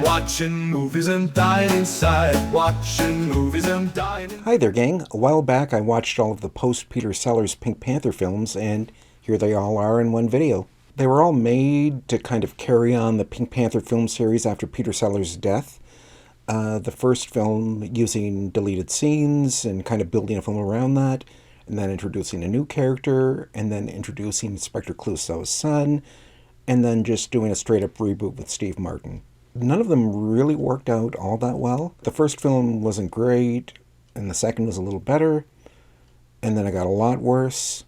Watching movies and dying inside. Watching movies and dying inside. Hi there, gang. A while back I watched all of the post-Peter Sellers Pink Panther films, and here they all are in one video. They were all made to kind of carry on the Pink Panther film series after Peter Sellers' death. The first film using deleted scenes and kind of building a film around that, and then introducing a new character, and then introducing Inspector Clouseau's son, and then just doing a straight-up reboot with Steve Martin. None of them really worked out all that well. The first film wasn't great, and the second was a little better, and then it got a lot worse,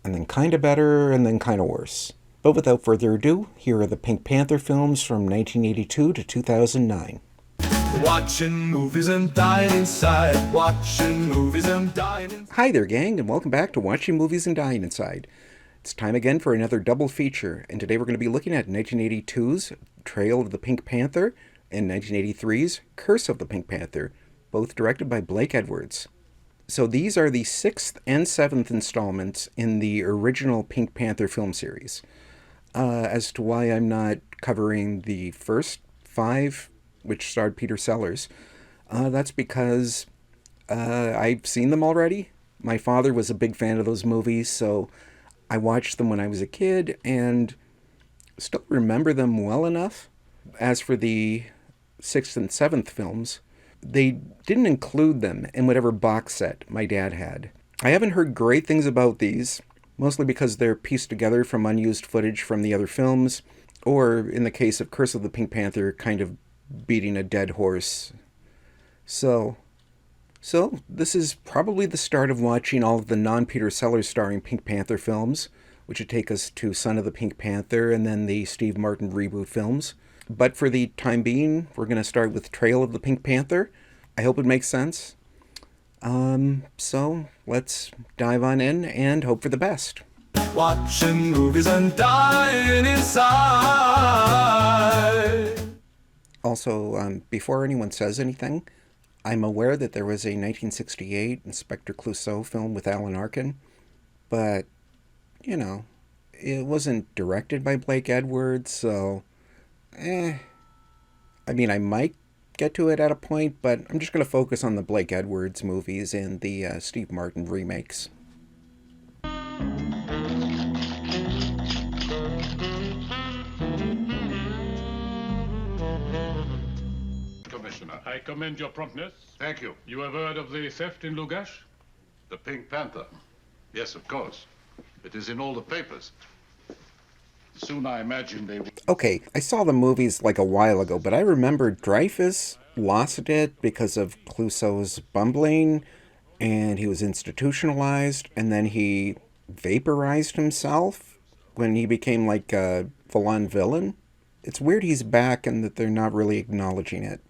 and then kind of better, and then kind of worse. But without further ado, here are the Pink Panther films from 1982 to 2009. Watching movies and dying inside. Watching movies and dying inside. Hi there, gang, and welcome back to Watching Movies and Dying Inside. It's time again for another double feature, and today we're going to be looking at 1982's Trail of the Pink Panther and 1983's Curse of the Pink Panther, both directed by Blake Edwards. So these are the 6th and 7th installments in the original Pink Panther film series. As to why I'm not covering the first 5, which starred Peter Sellers, that's because I've seen them already. My father was a big fan of those movies, so I watched them when I was a kid and still remember them well enough. As for the 6th and 7th films, they didn't include them in whatever box set my dad had. I haven't heard great things about these, mostly because they're pieced together from unused footage from the other films, or in the case of Curse of the Pink Panther, kind of beating a dead horse. So this is probably the start of watching all of the non-Peter Sellers starring Pink Panther films, which would take us to Son of the Pink Panther and then the Steve Martin reboot films. But for the time being, we're going to start with Trail of the Pink Panther. I hope it makes sense. So let's dive on in and hope for the best. Watching movies and dying inside. Also, before anyone says anything, I'm aware that there was a 1968 Inspector Clouseau film with Alan Arkin, but, you know, it wasn't directed by Blake Edwards, so, I mean, I might get to it at a point, but I'm just going to focus on the Blake Edwards movies and the Steve Martin remakes. I commend your promptness. Thank you. You have heard of the theft in Lugash? The Pink Panther. Yes, of course. It is in all the papers. Soon I imagine they will... Okay, I saw the movies like a while ago, but I remember Dreyfus lost it because of Clouseau's bumbling, and he was institutionalized, and then he vaporized himself when he became like a full-on villain. It's weird he's back and that they're not really acknowledging it.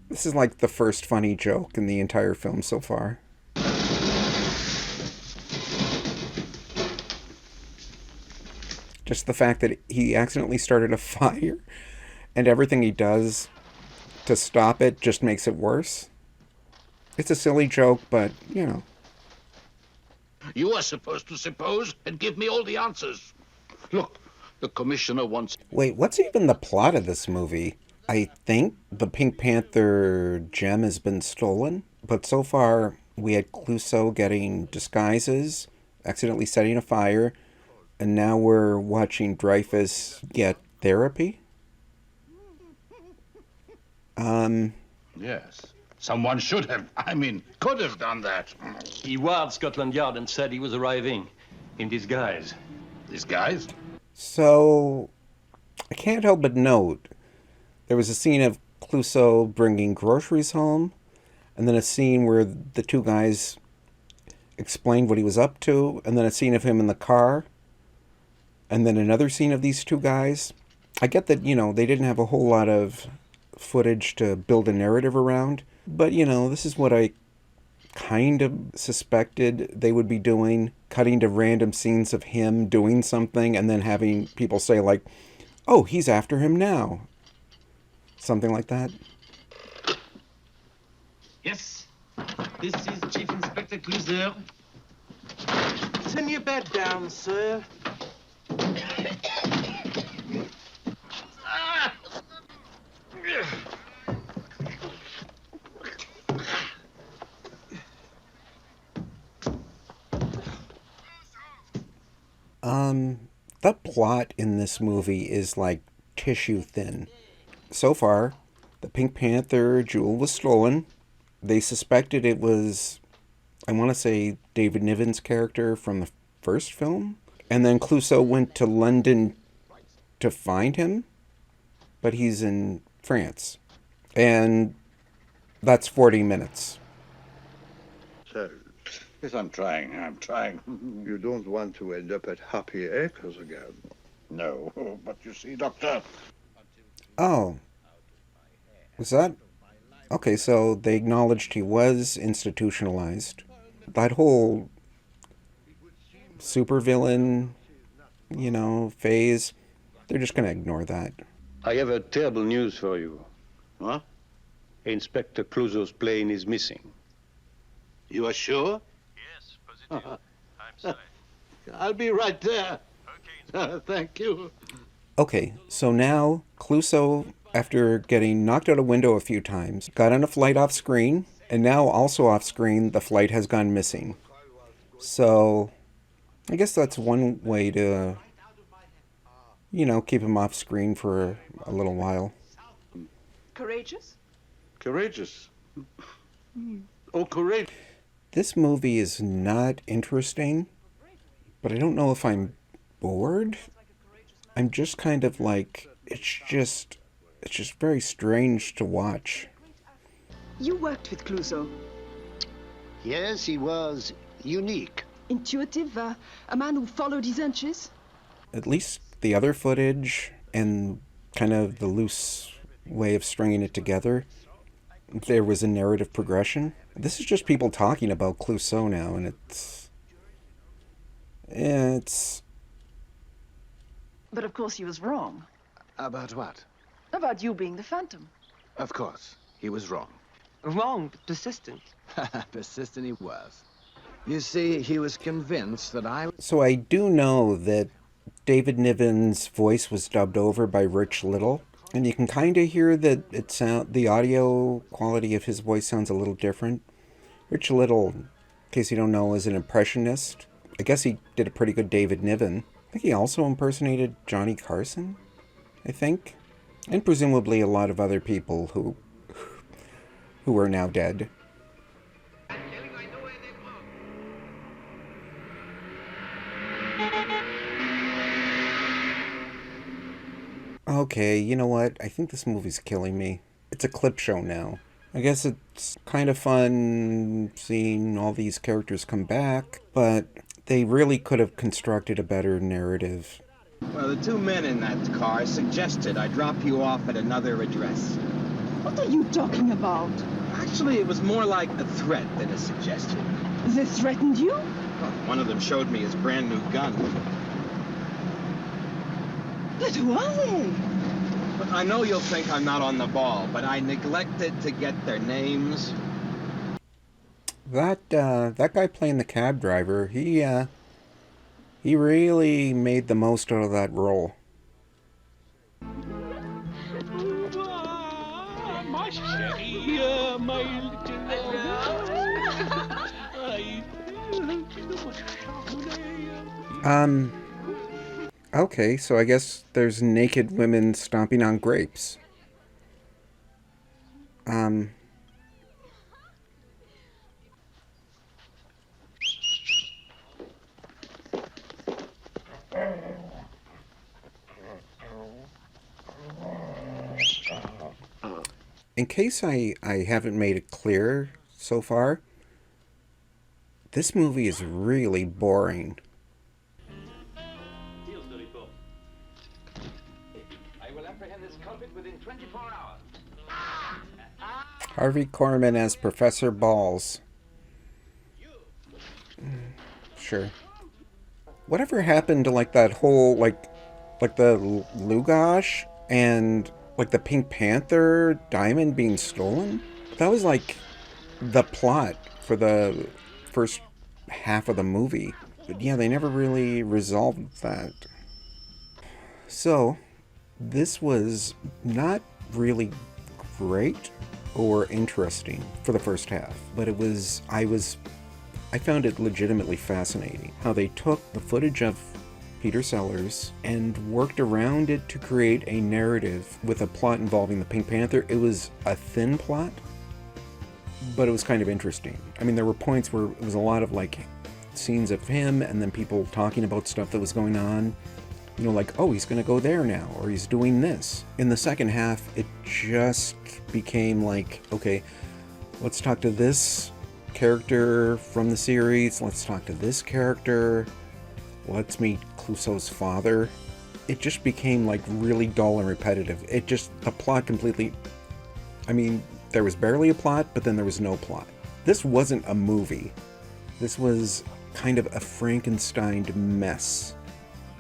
This is like the first funny joke in the entire film so far. Just the fact that he accidentally started a fire and everything he does to stop it just makes it worse. It's a silly joke, but, you know. You are supposed to suppose and give me all the answers. Look, the commissioner wants... Wait, what's even the plot of this movie? I think the Pink Panther gem has been stolen, but so far we had Clouseau getting disguises, accidentally setting a fire, and now we're watching Dreyfus get therapy? Yes. Someone should have, could have done that. He wired Scotland Yard and said he was arriving in disguise. Disguise? So, I can't help but note, there was a scene of Clouseau bringing groceries home, and then a scene where the two guys explained what he was up to, and then a scene of him in the car, and then another scene of these two guys. I get that, they didn't have a whole lot of footage to build a narrative around, but, this is what I kind of suspected they would be doing, cutting to random scenes of him doing something and then having people say like, oh, he's after him now. Something like that. Yes, this is Chief Inspector Clouseau. Turn your bed down, sir. The plot in this movie is like tissue thin. So far, the Pink Panther jewel was stolen. They suspected it was, I want to say, David Niven's character from the first film. And then Clouseau went to London to find him, but he's in France. And that's 40 minutes. So, Yes, I'm trying. you don't want to end up at Happy Acres again? No, but you see, Doctor. Oh. Was that? Okay, so they acknowledged he was institutionalized. That whole supervillain, phase, they're just going to ignore that. I have a terrible news for you. Huh? Inspector Clouseau's plane is missing. You are sure? Yes, positive. I'm sorry. I'll be right there. Okay. Thank you. Okay, so now Clouseau, after getting knocked out a window a few times, got on a flight off screen, and now also off screen, the flight has gone missing. So, I guess that's one way to, keep him off screen for a little while. Courageous? Courageous. Oh, courageous. This movie is not interesting, but I don't know if I'm bored. I'm just kind of like, it's just very strange to watch. You worked with Clouseau. Yes, he was unique. Intuitive, a man who followed his hunches. At least the other footage and kind of the loose way of stringing it together, there was a narrative progression. This is just people talking about Clouseau now, and it's... But of course he was wrong. About what? About you being the Phantom. Of course, he was wrong. Wrong, but persistent. Persistent he was. You see, he was convinced that I... So I do know that David Niven's voice was dubbed over by Rich Little, and you can kind of hear that the audio quality of his voice sounds a little different. Rich Little, in case you don't know, is an impressionist. I guess he did a pretty good David Niven. I think he also impersonated Johnny Carson, I think. And presumably a lot of other people who are now dead. Okay, you know what? I think this movie's killing me. It's a clip show now. I guess it's kind of fun seeing all these characters come back, but they really could have constructed a better narrative. Well, the two men in that car suggested I drop you off at another address. What are you talking about? Actually, it was more like a threat than a suggestion. They threatened you? Well, one of them showed me his brand new gun. But who are they? But I know you'll think I'm not on the ball, but I neglected to get their names. That guy playing the cab driver, he really made the most out of that role. Okay, so I guess there's naked women stomping on grapes. In case I haven't made it clear so far, this movie is really boring. I will apprehend this culprit within 24 hours. Harvey Korman as Professor Balls. Sure. Whatever happened to like that whole like the Lugash and like the Pink Panther diamond being stolen? That was like the plot for the first half of the movie. But yeah, they never really resolved that. So, this was not really great or interesting for the first half, but I found it legitimately fascinating how they took the footage of Peter Sellers and worked around it to create a narrative with a plot involving the Pink Panther. It was a thin plot, but it was kind of interesting. I mean, there were points where it was a lot of like scenes of him and then people talking about stuff that was going on. You know, like, oh, he's going to go there now, or he's doing this. In the second half, it just became like, okay, let's talk to this character from the series, let's talk to this character, let's meet Clouseau's father. It just became like really dull and repetitive. The plot completely, I mean, there was barely a plot, but then there was no plot. This wasn't a movie. This was kind of a Frankenstein mess.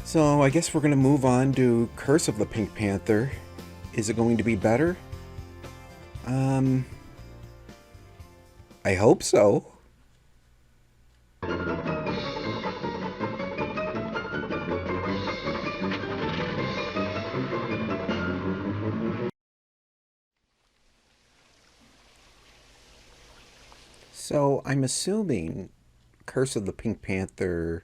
So I guess we're going to move on to Curse of the Pink Panther. Is it going to be better? I hope so. So I'm assuming Curse of the Pink Panther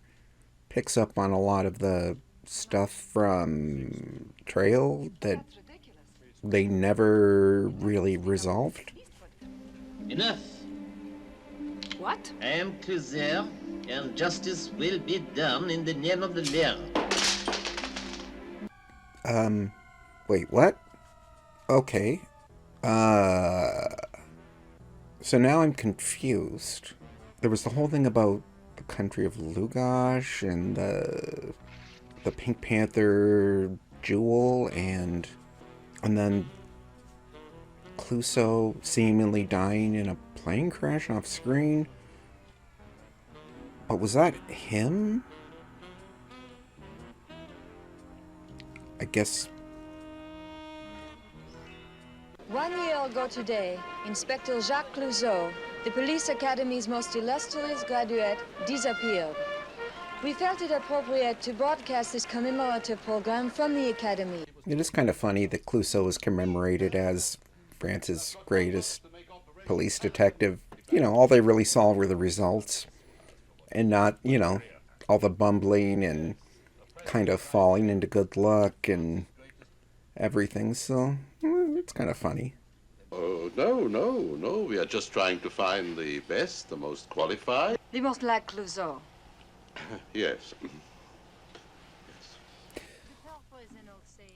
picks up on a lot of the stuff from Trail that they never really resolved. Enough. What? I am Clouseau, and justice will be done in the name of the law. Wait, what? Okay. So now I'm confused. There was the whole thing about the country of Lugash and the Pink Panther jewel and then Clouseau seemingly dying in a plane crash off screen. But was that him? I guess. 1 year ago today, Inspector Jacques Clouseau, the police academy's most illustrious graduate, disappeared. We felt it appropriate to broadcast this commemorative program from the academy. It is kind of funny that Clouseau is commemorated as France's greatest police detective. You know, all they really saw were the results and not, you know, all the bumbling and kind of falling into good luck and everything. So it's kind of funny. Oh, no. We are just trying to find the best, the most qualified. The most like Clouseau. Yes.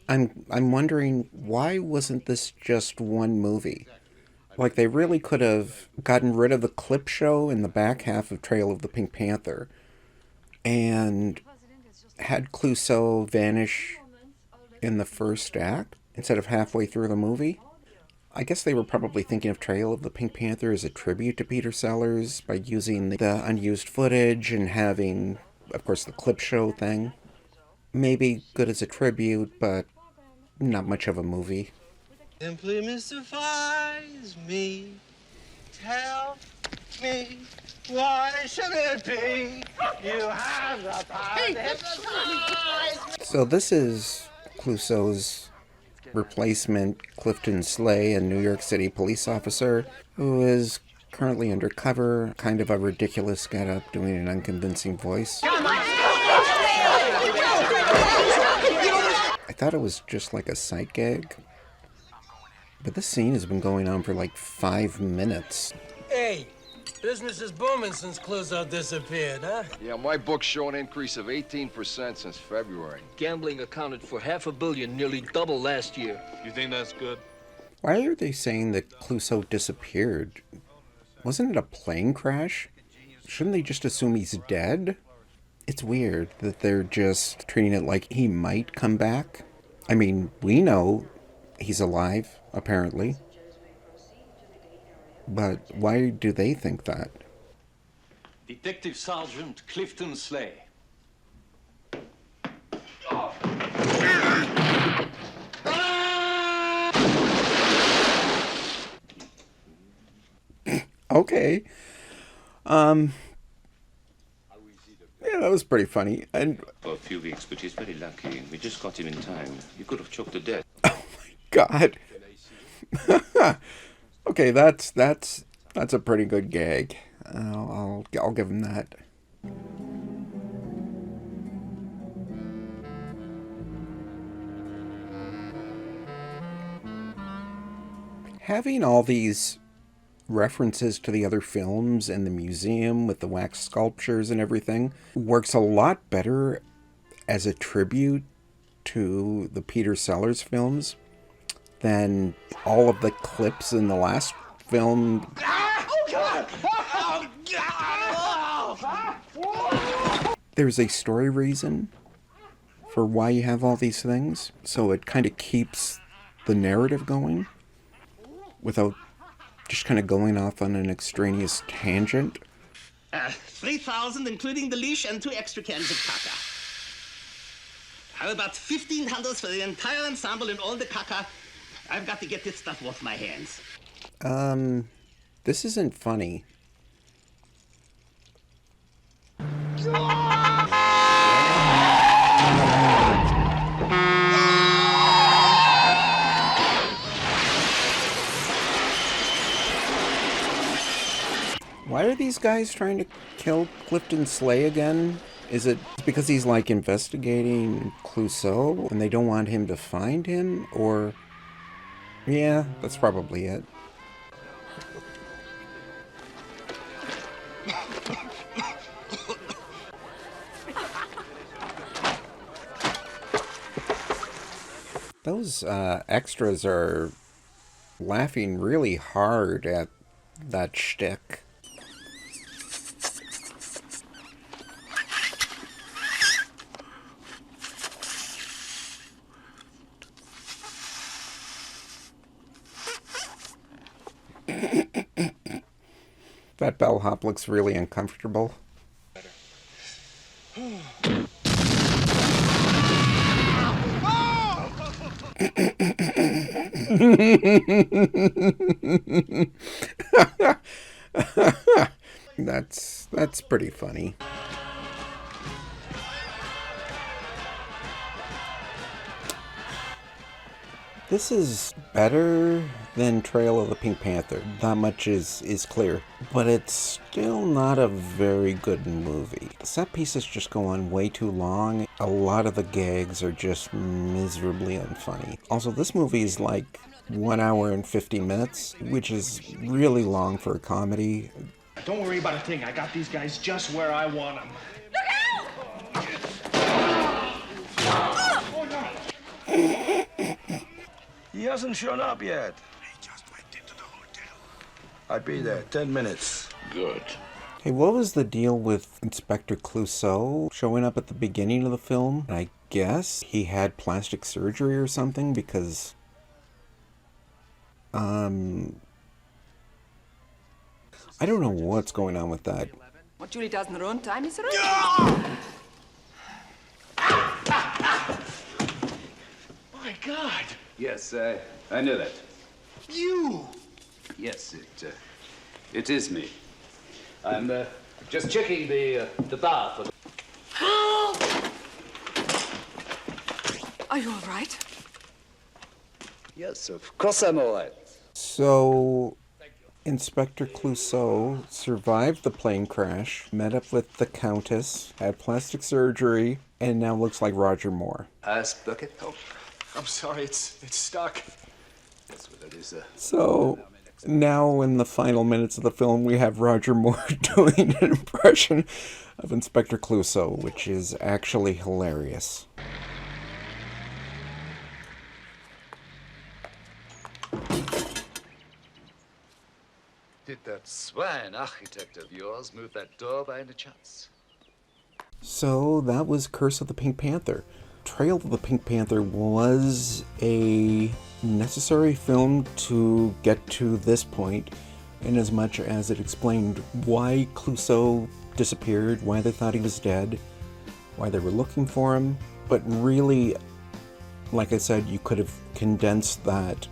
I'm wondering, why wasn't this just one movie? Like, they really could have gotten rid of the clip show in the back half of Trail of the Pink Panther and had Clouseau vanish in the first act instead of halfway through the movie. I guess they were probably thinking of Trail of the Pink Panther as a tribute to Peter Sellers by using the unused footage and having, of course, the clip show thing. Maybe good as a tribute, but not much of a movie. Simply mystifies me. Tell me, why should it be? You have the power to hypnotize me. So this is Clouseau's replacement, Clifton Slay, a New York City police officer who is currently undercover, kind of a ridiculous getup, doing an unconvincing voice. I thought it was just like a sight gag, but this scene has been going on for like 5 minutes. Hey, business is booming since Clouseau disappeared, huh? Yeah, my books show an increase of 18% since February. Gambling accounted for $500 million, nearly double last year. You think that's good? Why are they saying that Clouseau disappeared? Wasn't it a plane crash? Shouldn't they just assume he's dead? It's weird that they're just treating it like he might come back. I mean, we know he's alive, apparently. But why do they think that? Detective Sergeant Clifton Slay. Okay. Yeah, that was pretty funny. And for a few weeks, but he's very lucky. We just got him in time. He could have choked to death. God. Okay, that's a pretty good gag. I'll give him that. Having all these references to the other films and the museum with the wax sculptures and everything works a lot better as a tribute to the Peter Sellers films than all of the clips in the last film. Oh, God! Oh, God! There's a story reason for why you have all these things, so it kind of keeps the narrative going without just kind of going off on an extraneous tangent. 3,000 including the leash and 2 extra cans of caca. How about 15 handles for the entire ensemble and all the caca? I've got to get this stuff off my hands. This isn't funny. Why are these guys trying to kill Clifton Slay again? Is it because he's like investigating Clouseau and they don't want him to find him? Or... yeah, that's probably it. Those extras are laughing really hard at that shtick. That bellhop looks really uncomfortable. That's pretty funny. This is better than Trail of the Pink Panther. That much is clear. But it's still not a very good movie. The set pieces just go on way too long. A lot of the gags are just miserably unfunny. Also, this movie is like 1 hour and 50 minutes, which is really long for a comedy. Don't worry about a thing. I got these guys just where I want them. He hasn't shown up yet. He just went into the hotel. I'll be there. 10 minutes. Good. Hey, what was the deal with Inspector Clouseau showing up at the beginning of the film? I guess he had plastic surgery or something because... I don't know what's going on with that. What Julie does in her own time is her own. My God! Yes, I knew that. You! Yes, it is me. I'm just checking the bar for the... Are you all right? Yes, of course I'm all right. So, Inspector Clouseau survived the plane crash, met up with the Countess, had plastic surgery, and now looks like Roger Moore. Bucket? Oh, I'm sorry, it's stuck. That's what it is. So, now in the final minutes of the film, we have Roger Moore doing an impression of Inspector Clouseau, which is actually hilarious. Did that swine architect of yours move that door by any chance? So that was Curse of the Pink Panther. Trail of the Pink Panther was a necessary film to get to this point, in as much as it explained why Clouseau disappeared, why they thought he was dead, why they were looking for him. But really, like I said, you could have condensed that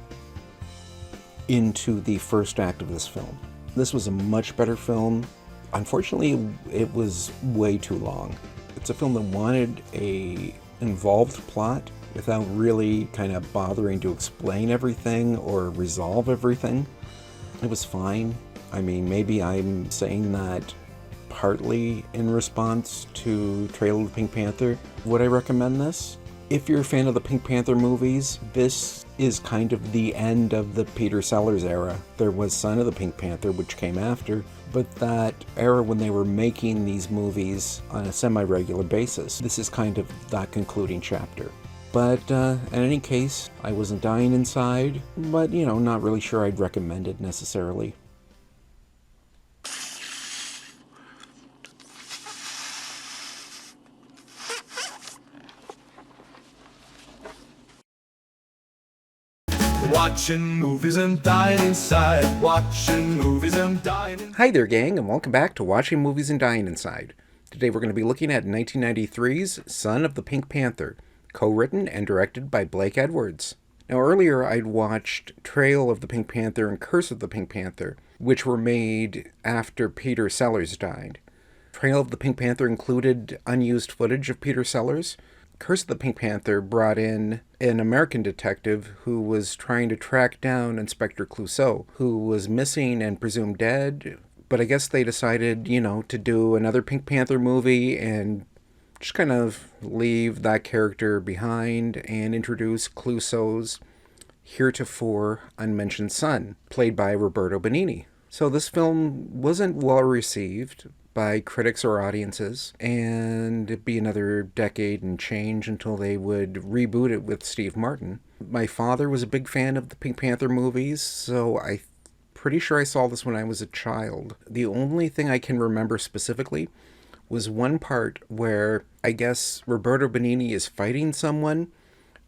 into the first act of this film. This was a much better film. Unfortunately, it was way too long. It's a film that wanted a involved plot without really kind of bothering to explain everything or resolve everything. It was fine. I mean, maybe I'm saying that partly in response to Trail of the Pink Panther. Would I recommend this? If you're a fan of the Pink Panther movies, this is kind of the end of the Peter Sellers era. There was Son of the Pink Panther, which came after, but that era when they were making these movies on a semi-regular basis, this is kind of that concluding chapter. But in any case, I wasn't dying inside, but, you know, not really sure I'd recommend it necessarily. Watching movies and dying inside. Watching movies and dying inside. Hi there, gang, and welcome back to Watching Movies and Dying Inside. Today we're going to be looking at 1993's Son of the Pink Panther, co-written and directed by Blake Edwards. Now earlier I'd watched Trail of the Pink Panther and Curse of the Pink Panther, which were made after Peter Sellers died. Trail of the Pink Panther included unused footage of Peter Sellers. Curse of the Pink Panther brought in an American detective who was trying to track down Inspector Clouseau, who was missing and presumed dead. But I guess they decided, you know, to do another Pink Panther movie and just kind of leave that character behind and introduce Clouseau's heretofore unmentioned son, played by Roberto Benigni. So this film wasn't well received by critics or audiences, and it'd be another decade and change until they would reboot it with Steve Martin. My father was a big fan of the Pink Panther movies, so I'm pretty sure I saw this when I was a child. The only thing I can remember specifically was one part where I guess Roberto Benigni is fighting someone,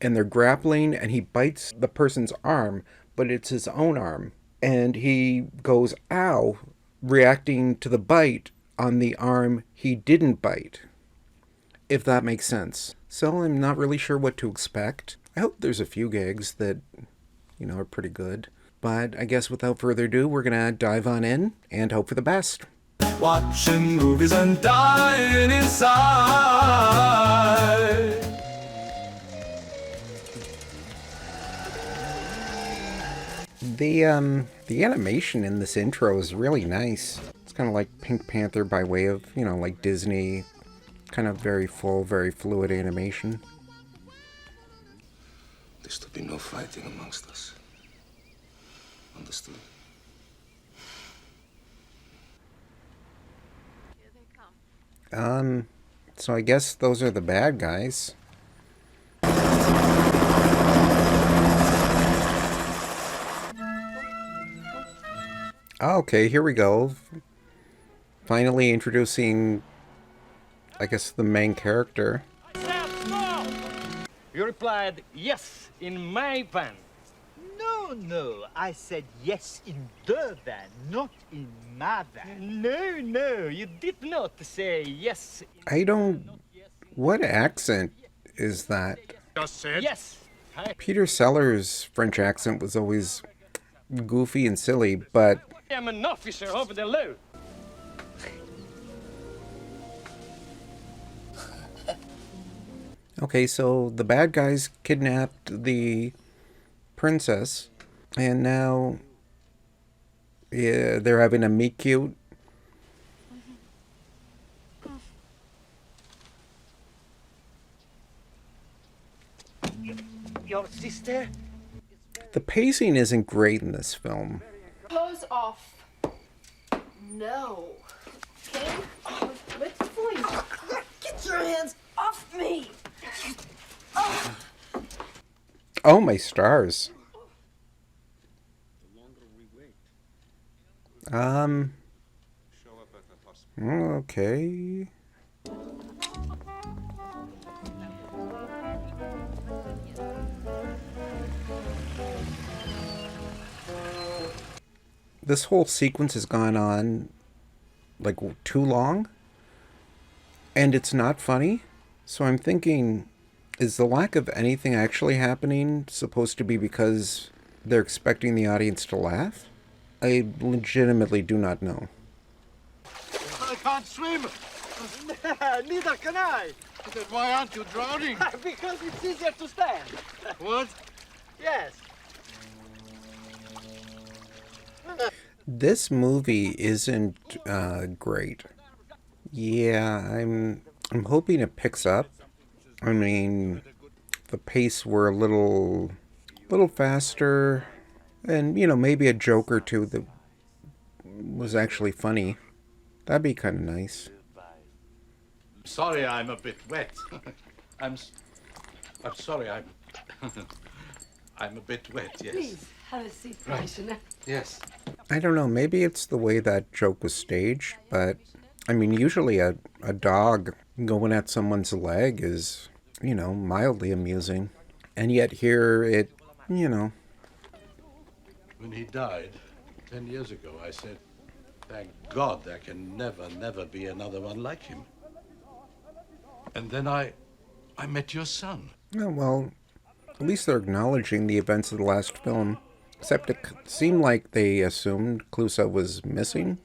and they're grappling, and he bites the person's arm, but it's his own arm. And he goes, ow, reacting to the bite on the arm he didn't bite, if that makes sense. So I'm not really sure what to expect. I hope there's a few gags that, you know, are pretty good. But I guess without further ado, we're gonna dive on in and hope for the best. Watching movies and dying inside. The animation in this intro is really nice. It's kind of like Pink Panther by way of, you know, like Disney, kind of very full, very fluid animation. There's to be no fighting amongst us. Understood? So I guess those are the bad guys. Okay, here we go. Finally introducing, I guess, the main character. You replied, yes, in my van. No, I said yes in the van, not in my van. No, you did not say yes. I don't... What accent is that? Just said yes. Peter Sellers' French accent was always goofy and silly, but... I am an officer of the law. Okay, so the bad guys kidnapped the princess, and now they're having a meet cute. Your sister? The pacing isn't great in this film. Clothes off. No. Okay? Wait for you. Get your hands off me. Oh, my stars. Okay. This whole sequence has gone on, like, too long. and it's not funny. So I'm thinking, is the lack of anything actually happening supposed to be because they're expecting the audience to laugh? I legitimately do not know. I can't swim. Neither can I. Then why aren't you drowning? Because it's easier to stand. What? Yes. This movie isn't great. Yeah, I'm hoping it picks up. I mean, the pace were a little faster, and maybe a joke or two that was actually funny. That'd be kind of nice. Sorry, I'm a bit wet. I'm sorry, I'm I'm a bit wet. Yes. Please have a seat, Right. Commissioner. Yes. I don't know, maybe it's the way that joke was staged, but I mean, usually a dog going at someone's leg is, mildly amusing. And yet here it. When he died 10 years ago, I said, thank God there can never be another one like him. And then I met your son. Oh, well, at least they're acknowledging the events of the last film. Except it seemed like they assumed Clouseau was missing.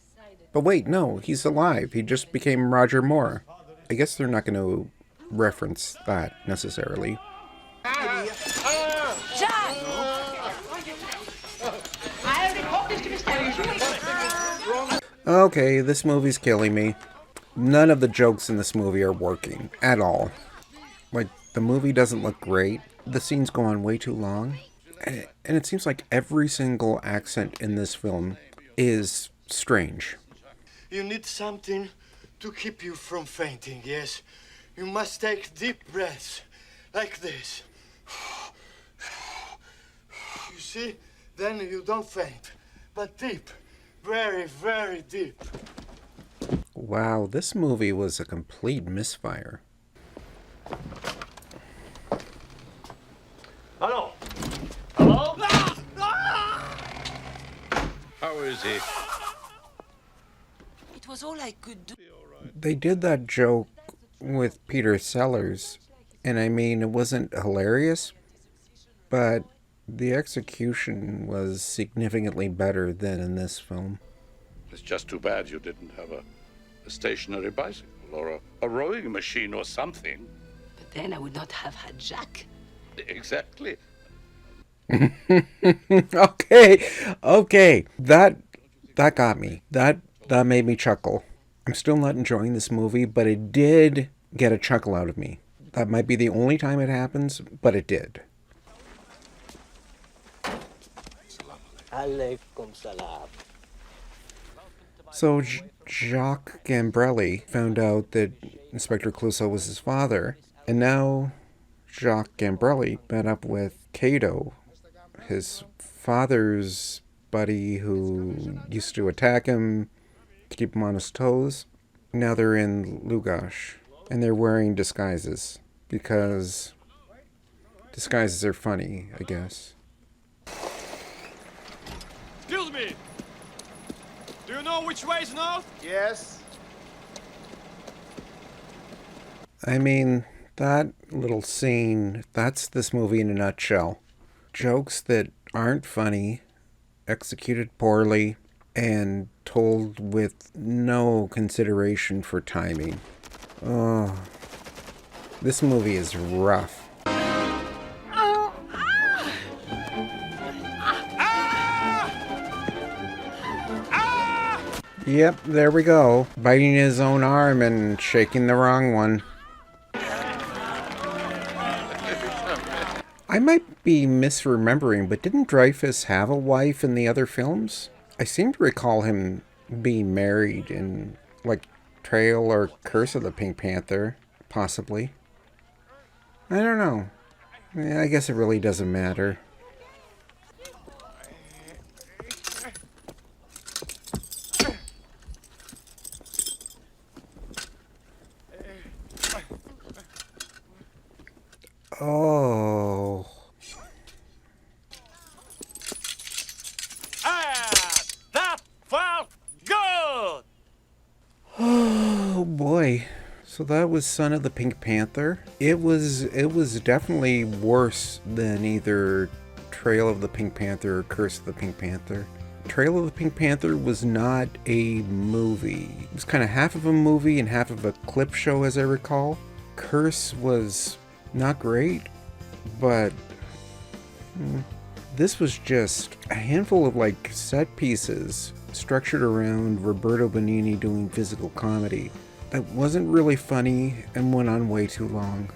But wait, no, he's alive. He just became Roger Moore. I guess they're not going to reference that necessarily. Okay, this movie's killing me. None of the jokes in this movie are working at all. Like, the movie doesn't look great. The scenes go on way too long. And it seems like every single accent in this film is strange. You need something to keep you from fainting, yes? You must take deep breaths, like this. You see? Then you don't faint. But deep. Very, very deep. Wow, this movie was a complete misfire. Hello? Hello? How is he? It was all I could do. They did that joke with Peter Sellers, and I mean, it wasn't hilarious, but the execution was significantly better than in this film. It's just too bad you didn't have a stationary bicycle or a rowing machine or something. But then I would not have had Jacques. Exactly. Okay. That got me. That made me chuckle. I'm still not enjoying this movie, but it did get a chuckle out of me. That might be the only time it happens, but it did. Alaikum salam. So Jacques Gambrelli found out that Inspector Clouseau was his father, and now Jacques Gambrelli met up with Cato, his father's buddy who used to attack him to keep him on his toes. Now they're in Lugach, and they're wearing disguises, because disguises are funny, I guess. Excuse me! Do you know which way is north? Yes. I mean, that little scene, that's this movie in a nutshell. Jokes that aren't funny, executed poorly, and told with no consideration for timing. Oh, this movie is rough. Yep, there we go. Biting his own arm and shaking the wrong one. I might be misremembering, but didn't Dreyfuss have a wife in the other films? I seem to recall him being married in, like, Trail or Curse of the Pink Panther, possibly. I don't know. Yeah, I guess it really doesn't matter. Oh. That felt good! Oh boy. So that was Son of the Pink Panther. It was definitely worse than either Trail of the Pink Panther or Curse of the Pink Panther. Trail of the Pink Panther was not a movie. It was kind of half of a movie and half of a clip show, as I recall. Curse was not great, but this was just a handful of like set pieces structured around Roberto Benigni doing physical comedy that wasn't really funny and went on way too long.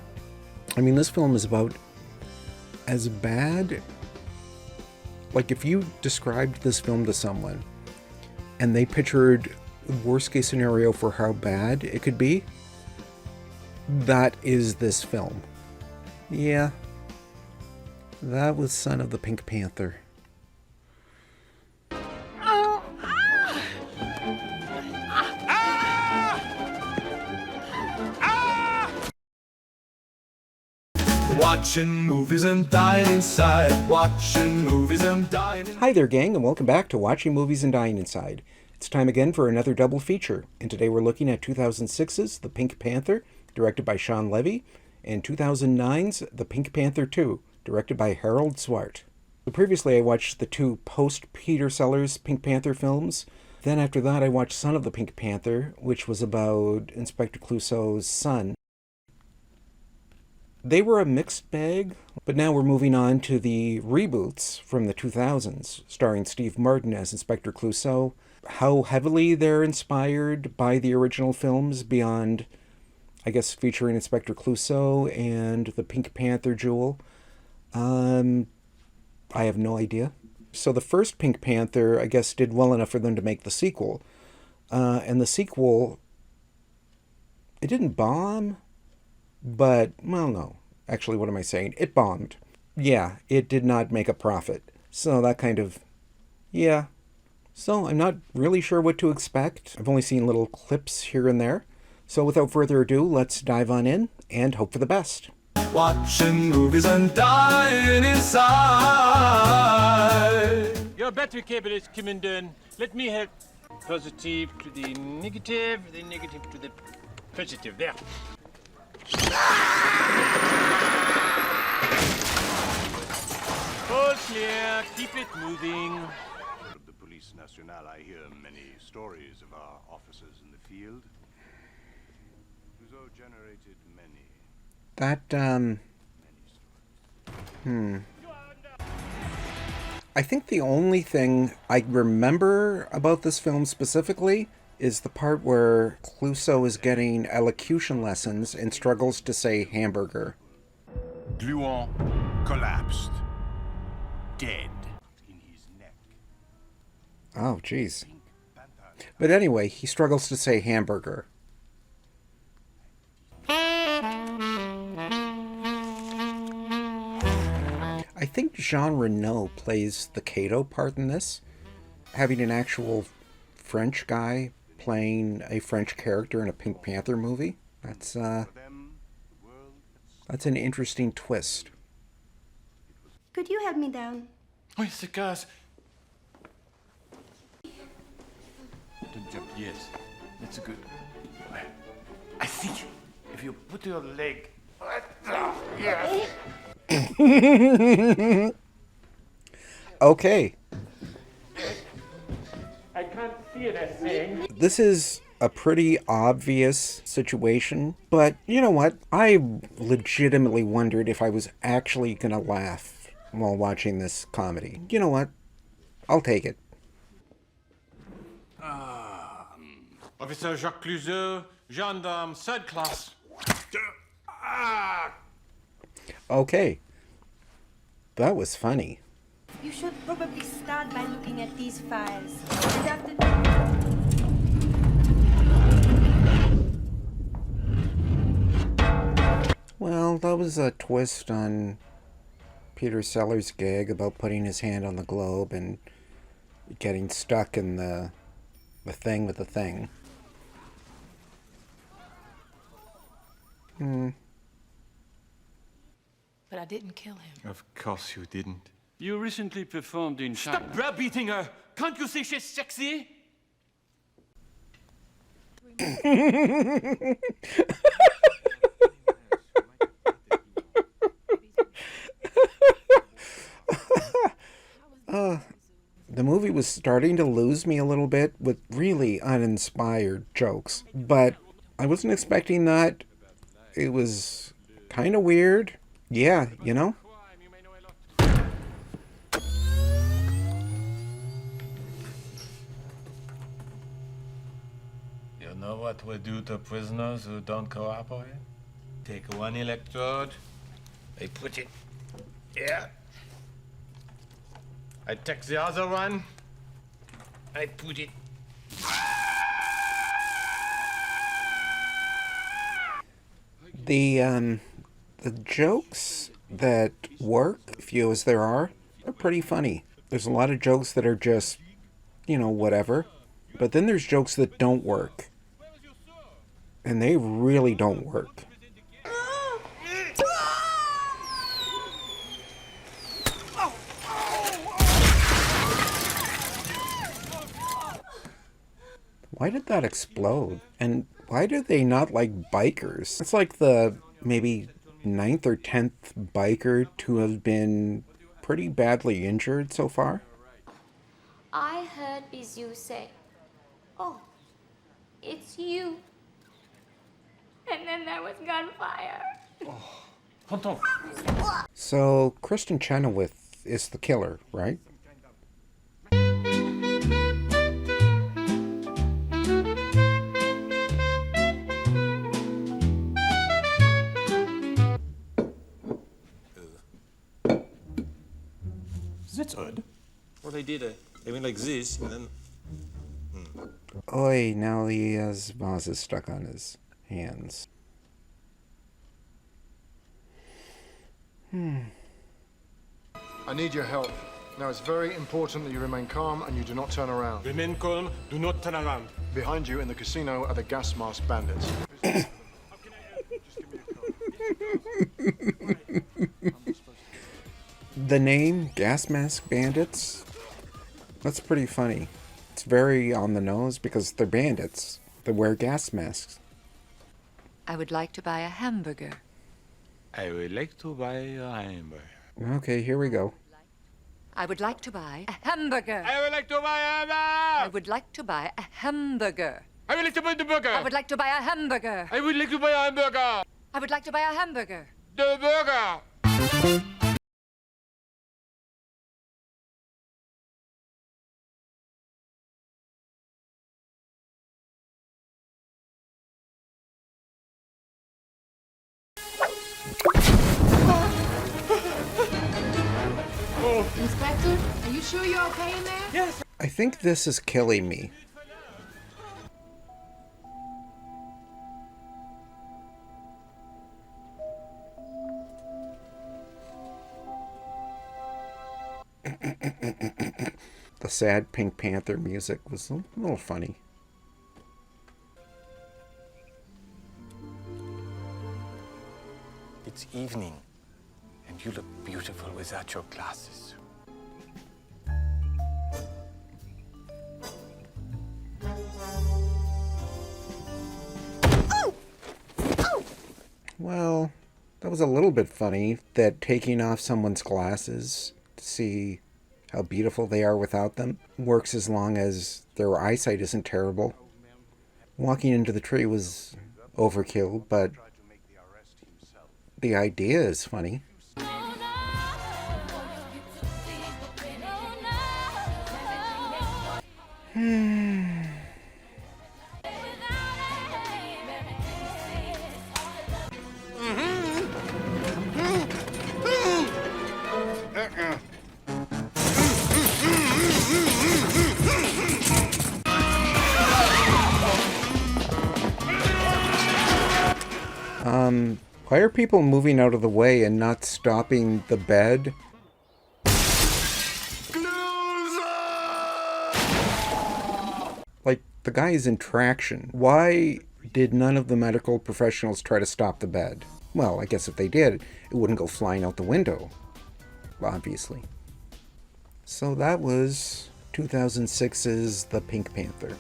I mean, this film is about as bad. Like, if you described this film to someone and they pictured the worst case scenario for how bad it could be, that is this film. Yeah, that was Son of the Pink Panther. Watching movies and dying inside. Watching movies and dying inside. Hi there, gang, and welcome back to Watching Movies and Dying Inside. It's time again for another double feature, and today we're looking at 2006's The Pink Panther, directed by Shawn Levy, and 2009's The Pink Panther 2, directed by Harold Swart. So previously I watched the two post-Peter Sellers Pink Panther films. Then after that I watched Son of the Pink Panther, which was about Inspector Clouseau's son. They were a mixed bag, but now we're moving on to the reboots from the 2000s, starring Steve Martin as Inspector Clouseau. How heavily they're inspired by the original films beyond, I guess, featuring Inspector Clouseau and the Pink Panther jewel, I have no idea. So the first Pink Panther, I guess, did well enough for them to make the sequel. And the sequel, it didn't bomb, but, well, no. Actually, what am I saying? It bombed. Yeah, it did not make a profit. So that kind of, yeah. So I'm not really sure what to expect. I've only seen little clips here and there. So without further ado, let's dive on in and hope for the best. Watching movies and dying inside. Your battery cable is coming down. Let me help. Positive to the negative to the positive. There. All clear. Keep it moving. Of the Police Nationale, I hear many stories of our officers in the field. Clouseau generated many. I think the only thing I remember about this film specifically is the part where Clouseau is getting elocution lessons and struggles to say hamburger. Dyin collapsed. Dead. In his neck. Oh, jeez. But anyway, he struggles to say hamburger. I think Jean Reno plays the Cato part in this, having an actual French guy playing a French character in a Pink Panther movie. That's an interesting twist. Could you help me down? Oui, c'est casse. Don't jump. Yes, that's good. I think if you put your leg. Yes. Okay. I can't see it as saying. This is a pretty obvious situation, but you know what? I legitimately wondered if I was actually gonna laugh while watching this comedy. You know what? I'll take it. Officer Jacques Clouseau, gendarme, third class. Okay. That was funny. You should probably start by looking at these files. And after... Well, that was a twist on Peter Sellers' gag about putting his hand on the globe and getting stuck in the thing with the thing. But I didn't kill him. Of course you didn't. You recently performed in China. Stop browbeating her! Can't you see she's sexy? The movie was starting to lose me a little bit with really uninspired jokes, but I wasn't expecting that. It was kind of weird. Yeah, you know? You know what we do to prisoners who don't cooperate? Take one electrode, I put it here. I take the other one, I put it. The jokes that work, few as there are pretty funny. There's a lot of jokes that are just, you know, whatever. But then there's jokes that don't work. And they really don't work. Why did that explode? And why do they not like bikers? It's like the maybe 9th or 10th biker to have been pretty badly injured so far. I heard Bisou say, "Oh, it's you." And then there was gunfire. So Kristen Chenoweth is the killer, right? That's odd. Well, they did it. They went like this, and then... Oi, now he has vases stuck on his hands. I need your help. Now, it's very important that you remain calm and you do not turn around. Remain calm, do not turn around. Behind you in the casino are the gas mask bandits. The name, Gas Mask Bandits, that's pretty funny. It's very on the nose because they're bandits. They wear gas masks. I would like to buy a hamburger. I would like to buy a hamburger. Okay, here we go. I would like to buy a hamburger. I would like to buy a hamburger. I would like to buy a hamburger. I would like to buy the burger. I would like to buy a hamburger. I would like to buy a hamburger. I would like to buy a hamburger. The burger. Inspector, are you sure you're okay in there? Yes. I think this is killing me. The sad Pink Panther music was a little funny. It's evening, and you look beautiful without your glasses. Well, that was a little bit funny, that taking off someone's glasses to see how beautiful they are without them works as long as their eyesight isn't terrible. Walking into the tree was overkill, but the idea is funny. Why are people moving out of the way and not stopping the bed? Like, the guy is in traction. Why did none of the medical professionals try to stop the bed? Well, I guess if they did, it wouldn't go flying out the window. Obviously. So that was 2006's The Pink Panther.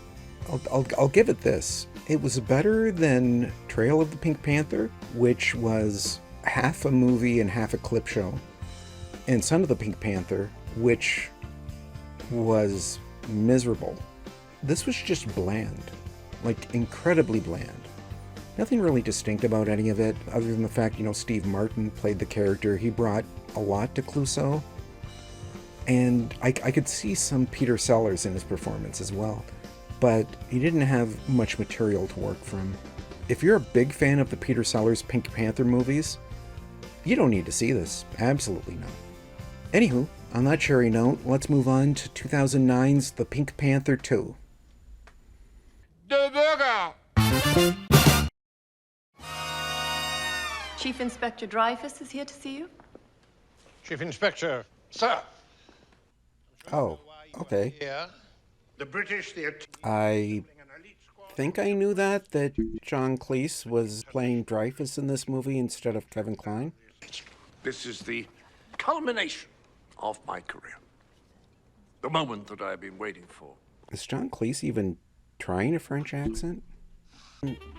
I'll give it this. It was better than Trail of the Pink Panther, which was half a movie and half a clip show, and Son of the Pink Panther, which was miserable. This was just bland, like incredibly bland. Nothing really distinct about any of it, other than the fact, Steve Martin played the character. He brought a lot to Clouseau, and I could see some Peter Sellers in his performance as well, but he didn't have much material to work from. If you're a big fan of the Peter Sellers Pink Panther movies, you don't need to see this. Absolutely not. Anywho, on that cherry note, let's move on to 2009's The Pink Panther 2. The burger! Chief Inspector Dreyfus is here to see you. Chief Inspector, sir. Oh, okay. The British, I think I knew that John Cleese was playing Dreyfus in this movie instead of Kevin Kline. This is the culmination of my career. The moment that I've been waiting for. Is John Cleese even trying a French accent?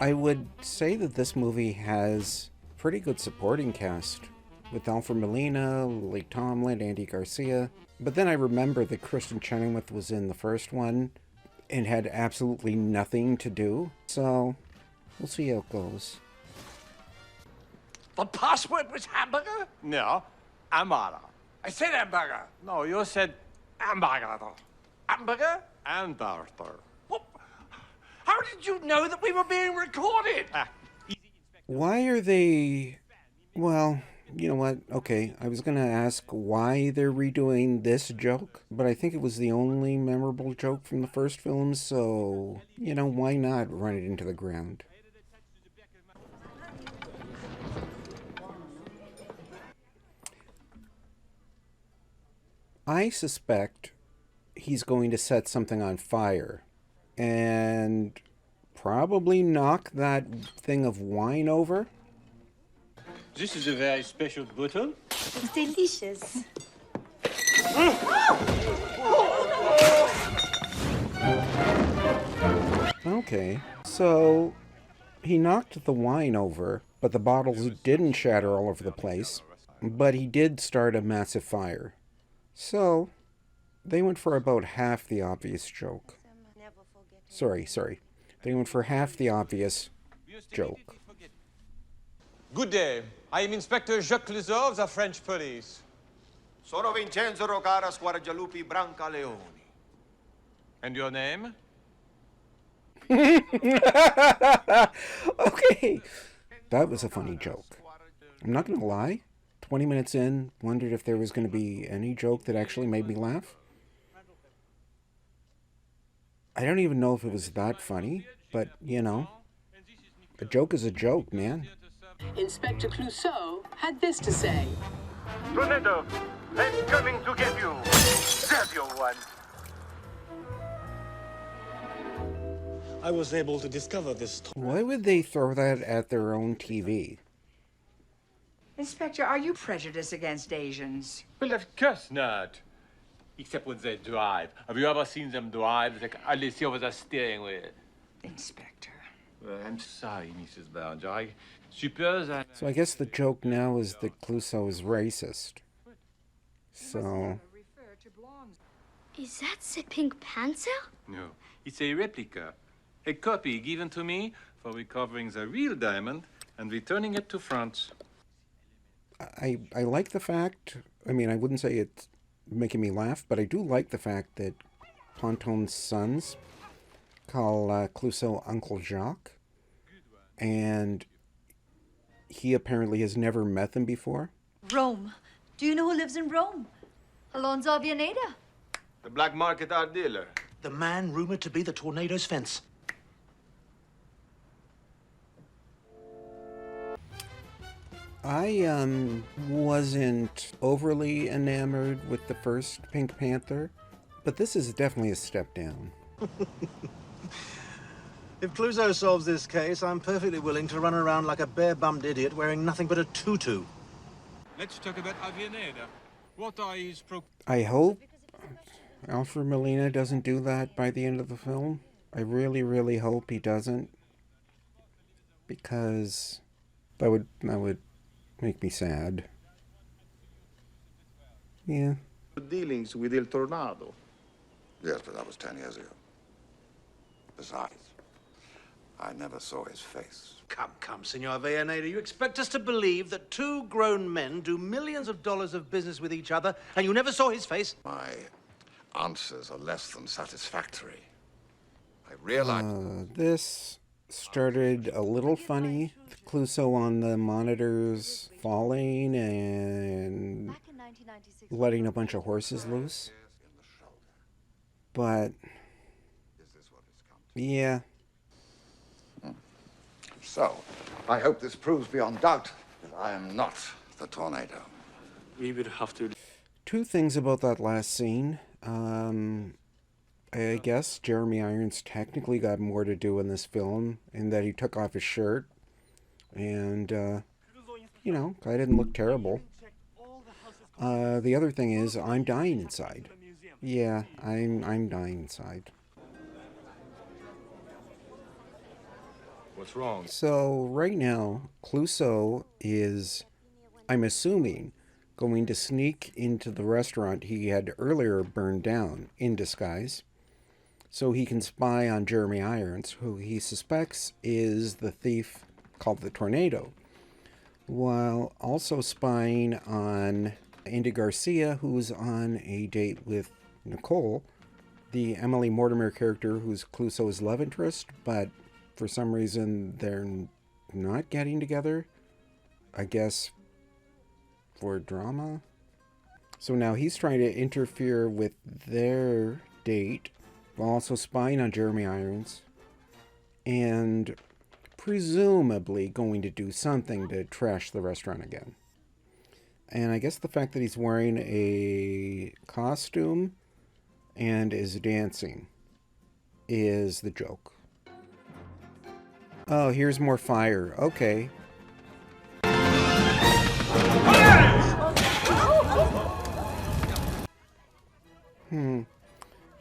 I would say that this movie has a pretty good supporting cast, with Alfred Molina, Lily Tomlin, Andy Garcia. But then I remember that Kristen Chenoweth was in the first one and had absolutely nothing to do. So, we'll see how it goes. The password was hamburger? No, hamburger. I said hamburger. No, you said hamburger. Hamburger? Hamburger. How did you know that we were being recorded? Why are they... Well, you know what? Okay, I was going to ask why they're redoing this joke, but I think it was the only memorable joke from the first film, so, why not run it into the ground? I suspect he's going to set something on fire and probably knock that thing of wine over. This is a very special bottle. It's delicious. Okay, so he knocked the wine over, but the bottles didn't shatter all over the place, but he did start a massive fire. So, they went for about half the obvious joke. Sorry. They went for half the obvious joke. Good day. I am Inspector Jacques Clouseau of the French police. Sono Vincenzo Rocara, Squargialupi Branca Leoni. And your name? Okay. That was a funny joke. I'm not gonna lie. 20 minutes in, wondered if there was going to be any joke that actually made me laugh. I don't even know if it was that funny, but, a joke is a joke, man. Inspector Clouseau had this to say. Tornado, I'm coming to get you. Grab your one. I was able to discover this. Why would they throw that at their own TV? Inspector, are you prejudiced against Asians? Well, of course not. Except when they drive. Have you ever seen them drive? It's like all they see over the steering wheel. Inspector. Well, I'm sorry, Mrs. Barger. I suppose I... So I guess the joke now is that Clouseau is racist. So... Is that the Pink Panther? No, it's a replica. A copy given to me for recovering the real diamond and returning it to France. I like the fact, I wouldn't say it's making me laugh, but I do like the fact that Ponton's sons call Clouseau Uncle Jacques, and he apparently has never met them before. Rome. Do you know who lives in Rome? Alonzo Avianeda. The black market art dealer. The man rumored to be the tornado's fence. I wasn't overly enamored with the first Pink Panther, but this is definitely a step down. If Clouseau solves this case, I'm perfectly willing to run around like a bare-bummed idiot wearing nothing but a tutu. Let's talk about Avianeda. What are his I hope Alfred Molina doesn't do that by the end of the film. I really, really hope he doesn't, because that would make me sad. Yeah. Dealings with El Tornado. Yes, but that was 10 years ago. Besides, I never saw his face. Come, Senor Villaneda. You expect us to believe that two grown men do millions of dollars of business with each other, and you never saw his face? My answers are less than satisfactory. I realize... This started a little funny. Clouseau on the monitors falling and letting a bunch of horses loose. But, yeah. So, I hope this proves beyond doubt that I am not the tornado. We will have to... Two things about that last scene. I guess Jeremy Irons technically got more to do in this film in that he took off his shirt. And, you know, guy didn't look terrible. The other thing is, I'm dying inside. Yeah, I'm dying inside. What's wrong? So, right now, Clouseau is, I'm assuming, going to sneak into the restaurant he had earlier burned down in disguise so he can spy on Jeremy Irons, who he suspects is the thief called the Tornado, while also spying on Andy Garcia, who's on a date with Nicole, the Emily Mortimer character who's Clouseau's love interest, but for some reason they're not getting together, I guess for drama. So now he's trying to interfere with their date while also spying on Jeremy Irons and presumably going to do something to trash the restaurant again. And I guess the fact that he's wearing a costume and is dancing is the joke. Oh, here's more fire. Okay.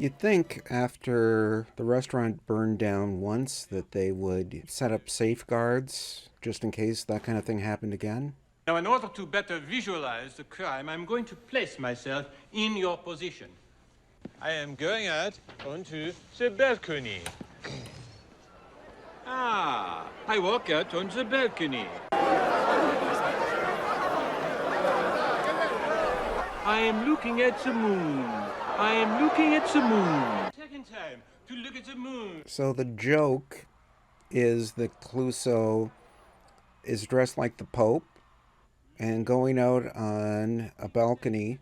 You'd think after the restaurant burned down once that they would set up safeguards just in case that kind of thing happened again. Now, in order to better visualize the crime, I'm going to place myself in your position. I am going out onto the balcony. I walk out on the balcony. I am looking at the moon. I am looking at the moon. Second time to look at the moon. So the joke is that Clouseau is dressed like the Pope and going out on a balcony.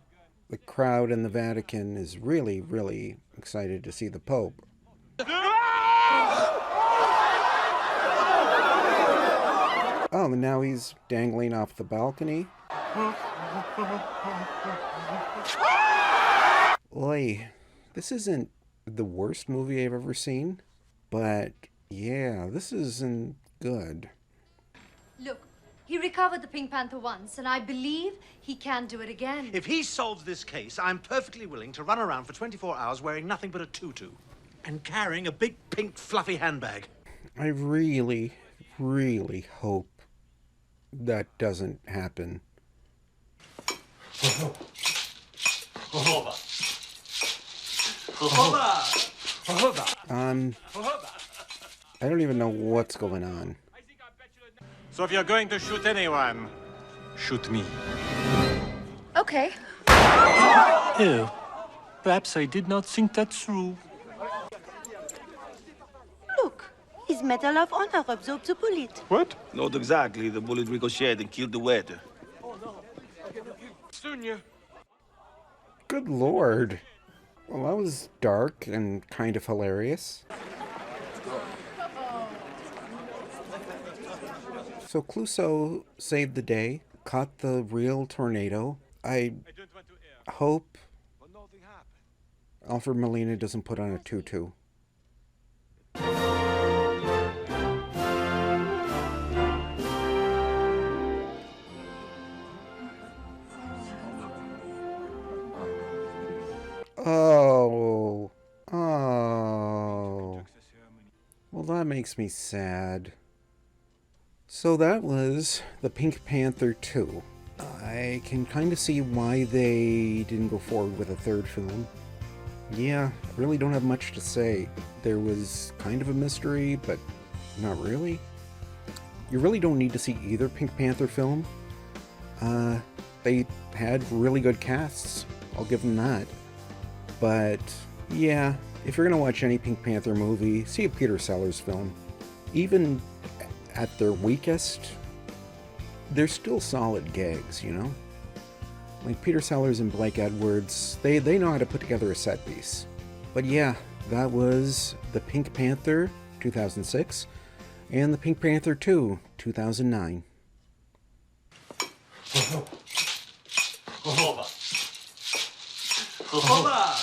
The crowd in the Vatican is really, really excited to see the Pope. Oh, and now he's dangling off the balcony. Oy, this isn't the worst movie I've ever seen, but yeah, this isn't good. Look, he recovered the Pink Panther once, and I believe he can do it again. If he solves this case, I'm perfectly willing to run around for 24 hours wearing nothing but a tutu and carrying a big pink fluffy handbag. I really, really hope that doesn't happen. I don't even know what's going on. So if you're going to shoot anyone, shoot me. Okay. Oh, perhaps I did not think that through. Look, his Medal of Honor absorbs the bullet. What? Not exactly. The bullet ricocheted and killed the waiter. Good lord. Well, that was dark and kind of hilarious. So Clouseau saved the day, caught the real tornado. I hope Alfred Molina doesn't put on a tutu. Oh. that makes me sad. So that was the Pink Panther 2. I can kind of see why they didn't go forward with a third film. Yeah, I really don't have much to say. There was kind of a mystery, but not really. You really don't need to see either Pink Panther film. They had really good casts. I'll give them that. But yeah, if you're gonna watch any Pink Panther movie, see a Peter Sellers film. Even at their weakest, they're still solid gags, you know? Like Peter Sellers and Blake Edwards, they know how to put together a set piece. But yeah, that was the Pink Panther 2006 and the Pink Panther 2 2009. Hola!